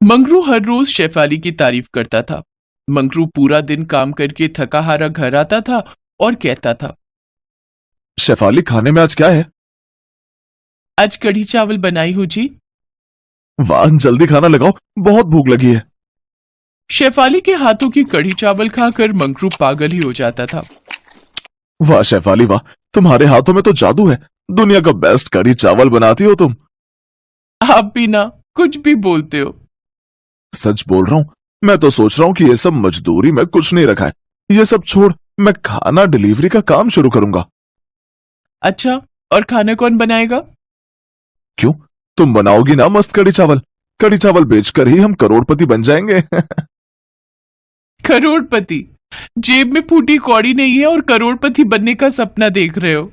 मंगरू हर रोज शेफाली की तारीफ करता था। मंगरू पूरा दिन काम करके थका हारा घर आता था और कहता था, शेफाली, खाने में आज क्या है? आज कढ़ी चावल बनाई हूं जी। वाह, जल्दी खाना लगाओ, बहुत भूख लगी है। शेफाली के हाथों की कढ़ी चावल खाकर मंगरू पागल ही हो जाता था। वाह शेफाली वाह, तुम्हारे हाथों में तो जादू है। दुनिया का बेस्ट कढ़ी चावल बनाती हो तुम। आप भी ना कुछ भी बोलते हो। सच बोल रहा हूं, मैं तो सोच रहा हूं कि ये सब मजदूरी में कुछ नहीं रखा है। ये सब छोड़, मैं खाना डिलीवरी का काम शुरू करूंगा। अच्छा, और खाना कौन बनाएगा? क्यों, तुम बनाओगी ना मस्त कढ़ी चावल? कढ़ी चावल बेचकर ही हम करोड़पति बन जाएंगे। करोड़पति? जेब में फूटी कौड़ी नहीं है और करोड़पति बनने का सपना देख रहे हो?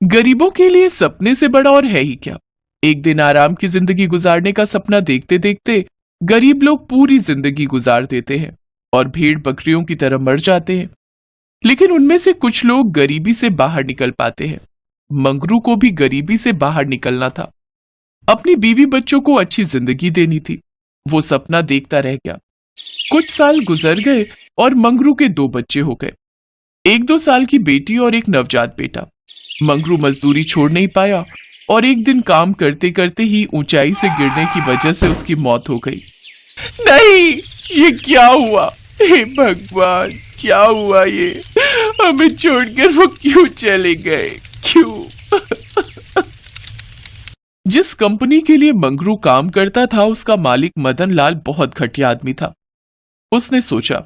गरीबों के लिए सपने से बड़ा और है ही क्या। एक दिन आराम की जिंदगी गुजारने का सपना देखते देखते गरीब लोग पूरी जिंदगी गुजार देते हैं और भेड़ बकरियों की तरह मर जाते हैं। लेकिन उनमें से कुछ लोग गरीबी से बाहर निकल पाते हैं। मंगरू को भी गरीबी से बाहर निकलना था। अपनी बीवी बच्चों को अच्छी जिंदगी देनी थी। वो सपना देखता रह गया। कुछ साल गुजर गए और मंगरू के 2 बच्चे हो गए। 1-2 साल की बेटी और एक नवजात बेटा। मंगरू मजदूरी छोड़ नहीं पाया और एक दिन काम करते करते ही ऊंचाई से गिरने की वजह से उसकी मौत हो गई। नहीं, ये क्या हुआ? हे भगवान, क्या हुआ ये? हमें छोड़कर वो क्यों चले गए? क्यों? जिस कंपनी के लिए मंगरू काम करता था उसका मालिक मदन लाल बहुत घटिया आदमी था। उसने सोचा,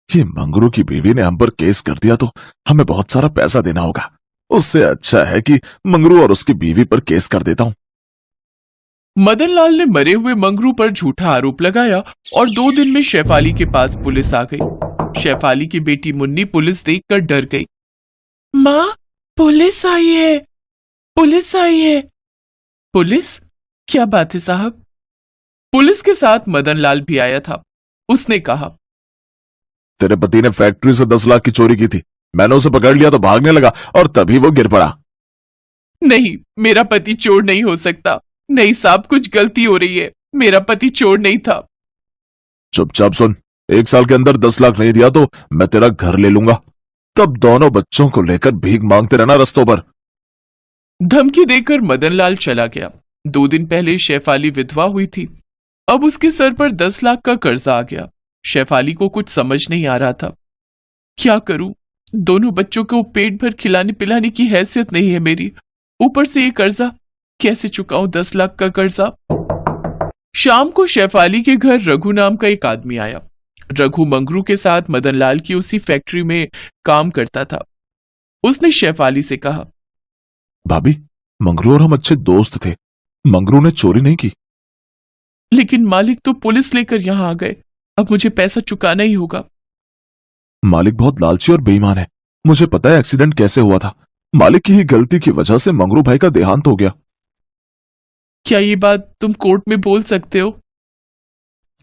ये मंगरू की बीवी ने हम पर केस कर दिया तो हमें बहुत सारा पैसा देना होगा। उससे अच्छा है कि मंगरू और उसकी बीवी पर केस कर देता हूं। मदन लाल ने मरे हुए मंगरू पर झूठा आरोप लगाया और 2 दिन में शेफाली के पास पुलिस आ गई। शेफाली की बेटी मुन्नी पुलिस देखकर डर गई। माँ, पुलिस आई है, पुलिस आई है। पुलिस? क्या बात है साहब? पुलिस के साथ मदन लाल भी आया था। उसने कहा, तेरे पति ने फैक्ट्री से 10 लाख की चोरी की थी। मैंने उसे पकड़ लिया तो भागने लगा और तभी वो गिर पड़ा। नहीं, मेरा पति चोर नहीं हो सकता। नहीं साहब, कुछ गलती हो रही है। मेरा पति चोर नहीं था। चुपचाप सुन, 1 साल के अंदर 10 लाख नहीं दिया तो मैं तेरा घर ले लूंगा। तब दोनों बच्चों को लेकर भीख मांगते रहना रस्तों पर। धमकी देकर मदन लाल चला गया। 2 दिन पहले शेफाली विधवा हुई थी। अब उसके सर पर 10 लाख का कर्जा आ गया। शेफाली को कुछ समझ नहीं आ रहा था। क्या करूं? दोनों बच्चों को पेट भर खिलाने पिलाने की हैसियत नहीं है मेरी। ऊपर से ये कर्जा, कैसे चुकाऊं 10 लाख का कर्जा? शाम को शेफाली के घर रघु नाम का एक आदमी आया। रघु मंगरू के साथ मदन लाल की उसी फैक्ट्री में काम करता था। उसने शेफाली से कहा, भाभी, मंगरू और हम अच्छे दोस्त थे। मंगरू ने चोरी नहीं की। लेकिन मालिक तो पुलिस लेकर यहां आ गए। अब मुझे पैसा चुकाना ही होगा। मालिक बहुत लालची और बेईमान है। मुझे पता है एक्सीडेंट कैसे हुआ था। मालिक की ही गलती की वजह से मंगरू भाई का देहांत हो गया। क्या ये बात तुम कोर्ट में बोल सकते हो?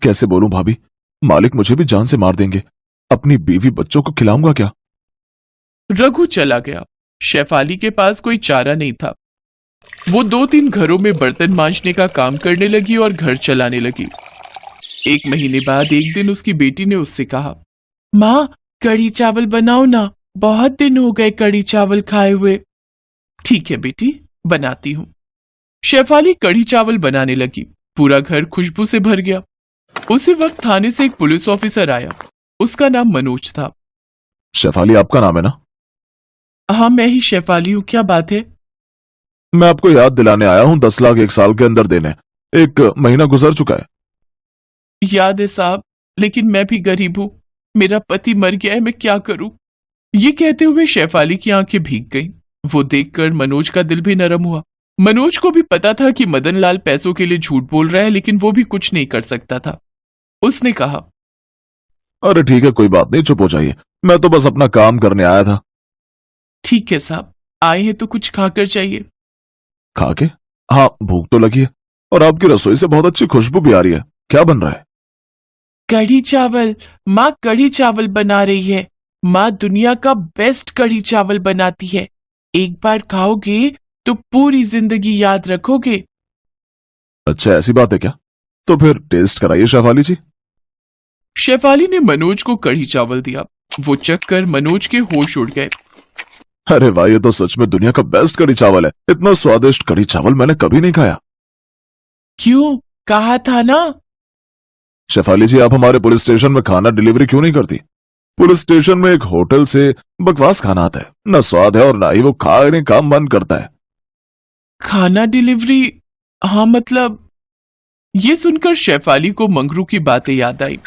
कैसे बोलूं भाभी, मालिक मुझे भी जान से मार देंगे। अपनी बीवी बच्चों को खिलाऊंगा क्या? रघु चला गया। शेफाली के पास कोई चारा नहीं था। वो 2-3 घरों में बर्तन मांजने का काम करने लगी और घर चलाने लगी। 1 महीने बाद एक दिन उसकी बेटी ने उससे कहा, माँ, कढ़ी चावल बनाओ ना। बहुत दिन हो गए कढ़ी चावल खाए हुए। ठीक है बेटी, बनाती हूँ। शेफाली कढ़ी चावल बनाने लगी। पूरा घर खुशबू से भर गया। उसी वक्त थाने से एक पुलिस ऑफिसर आया। उसका नाम मनोज था। शेफाली आपका नाम है ना? हाँ, मैं ही शेफाली हूँ। क्या बात है? मैं आपको याद दिलाने आया हूं, 10 लाख 1 साल के अंदर देने। 1 महीना गुजर चुका है। याद है साहब, लेकिन मैं भी गरीब हूँ। मेरा पति मर गया है, मैं क्या करूं? ये कहते हुए शेफाली की आंखें भीग गईं। वो देखकर मनोज का दिल भी नरम हुआ। मनोज को भी पता था कि मदन लाल पैसों के लिए झूठ बोल रहा है, लेकिन वो भी कुछ नहीं कर सकता था। उसने कहा, अरे ठीक है, कोई बात नहीं, चुप हो जाइए। मैं तो बस अपना काम करने आया था। ठीक है साहब, आए हैं तो कुछ खाकर चाहिए। खा के? हाँ, भूख तो लगी है। और आपकी रसोई से बहुत अच्छी खुशबू भी आ रही है। क्या बन रहा है? कढ़ी चावल। माँ कढ़ी चावल बना रही है। माँ दुनिया का बेस्ट कढ़ी चावल बनाती है। एक बार खाओगे तो पूरी जिंदगी याद रखोगे। अच्छा, ऐसी बात है क्या? तो फिर टेस्ट कराइए शेफाली जी। शेफाली ने मनोज को कढ़ी चावल दिया। वो चख कर मनोज के होश उड़ गए। अरे वाह, ये तो सच में दुनिया का बेस्ट कढ़ी चावल है। इतना स्वादिष्ट कढ़ी चावल मैंने कभी नहीं खाया। क्यों, कहा था ना। शेफाली जी, आप हमारे पुलिस स्टेशन में खाना डिलीवरी क्यों नहीं करती? पुलिस स्टेशन में एक होटल से बकवास खाना आता है, ना स्वाद है और ना ही वो खाने का मन करता है। खाना डिलीवरी? हाँ मतलब। ये सुनकर शेफाली को मंगरू की बातें याद आई।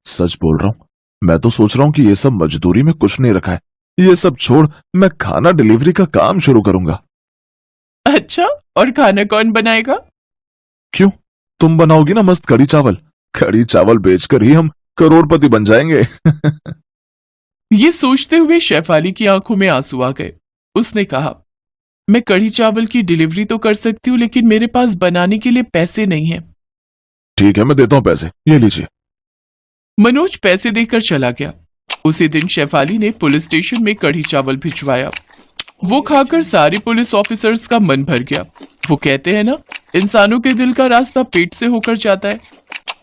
सच बोल रहा हूँ, मैं तो सोच रहा हूँ कि ये सब मजदूरी में कुछ नहीं रखा है। ये सब छोड़ मैं खाना डिलीवरी का काम शुरू करूंगा। अच्छा, और खाना कौन बनाएगा? क्यों, तुम बनाओगी ना मस्त कढ़ी चावल। कढ़ी चावल बेचकर ही हम करोड़पति बन जाएंगे। ये सोचते हुए शेफाली की आंखों में आंसू आ गए। उसने कहा, मैं कढ़ी चावल की डिलीवरी तो कर सकती हूँ, लेकिन मेरे पास बनाने के लिए पैसे नहीं हैं। ठीक है, मैं देता हूँ पैसे, ये लीजिए। मनोज पैसे देकर चला गया। उसी दिन शेफाली ने पुलिस स्टेशन में कढ़ी चावल भिजवाया। वो खाकर सारे पुलिस ऑफिसर्स का मन भर गया। वो कहते हैं ना, इंसानों के दिल का रास्ता पेट से होकर जाता है।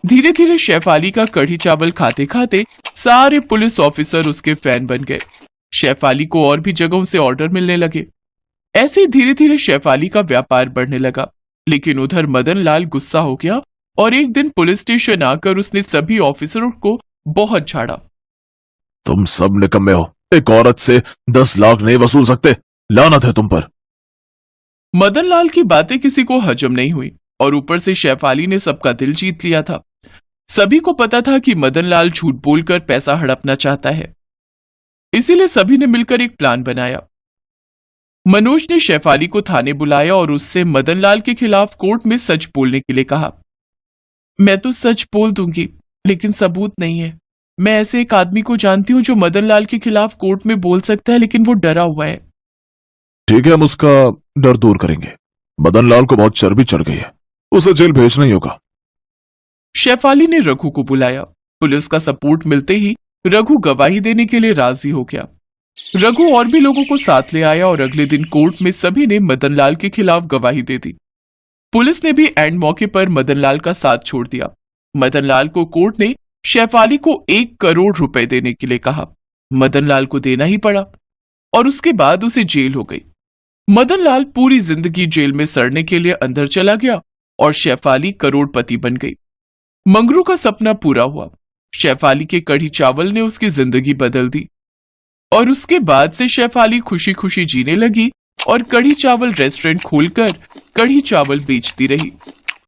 धीरे धीरे शेफाली का कढ़ी चावल खाते खाते सारे पुलिस ऑफिसर उसके फैन बन गए। शेफाली को और भी जगहों से ऑर्डर मिलने लगे। ऐसे धीरे धीरे शेफाली का व्यापार बढ़ने लगा। लेकिन उधर मदन लाल गुस्सा हो गया और एक दिन पुलिस स्टेशन आकर उसने सभी ऑफिसरों को बहुत झाड़ा। तुम सब निकम्मे हो, एक औरत से 10 लाख नहीं वसूल सकते, लानत है तुम पर। मदन लाल की बातें किसी को हजम नहीं हुई और ऊपर से शेफाली ने सबका दिल जीत लिया था। सभी को पता था कि मदन लाल झूठ बोलकर पैसा हड़पना चाहता है। इसीलिए सभी ने मिलकर एक प्लान बनाया। मनोज ने शेफाली को थाने बुलाया और उससे मदन लाल के खिलाफ कोर्ट में सच बोलने के लिए कहा। मैं तो सच बोल दूंगी, लेकिन सबूत नहीं है। मैं ऐसे एक आदमी को जानती हूँ जो मदन लाल के खिलाफ कोर्ट में बोल सकता है, लेकिन वो डरा हुआ है। ठीक है, हम उसका डर दूर करेंगे। मदन लाल को बहुत चर्बी चढ़ गई है, उसे जेल भेजना ही होगा। शेफाली ने रघु को बुलाया। पुलिस का सपोर्ट मिलते ही रघु गवाही देने के लिए राजी हो गया। रघु और भी लोगों को साथ ले आया और अगले दिन कोर्ट में सभी ने मदन लाल के खिलाफ गवाही दे दी। पुलिस ने भी एंड मौके पर मदन लाल का साथ छोड़ दिया। मदन लाल को कोर्ट ने शेफाली को 1 करोड़ रुपए देने के लिए कहा। मदन लाल को देना ही पड़ा और उसके बाद उसे जेल हो गई। मदन लाल पूरी जिंदगी जेल में सड़ने के लिए अंदर चला गया और शेफाली करोड़पति बन गई। मंगरू का सपना पूरा हुआ। शेफाली के कढ़ी चावल ने उसकी जिंदगी बदल दी और उसके बाद से शेफाली खुशी खुशी जीने लगी और कढ़ी चावल रेस्टोरेंट खोलकर कढ़ी चावल बेचती रही।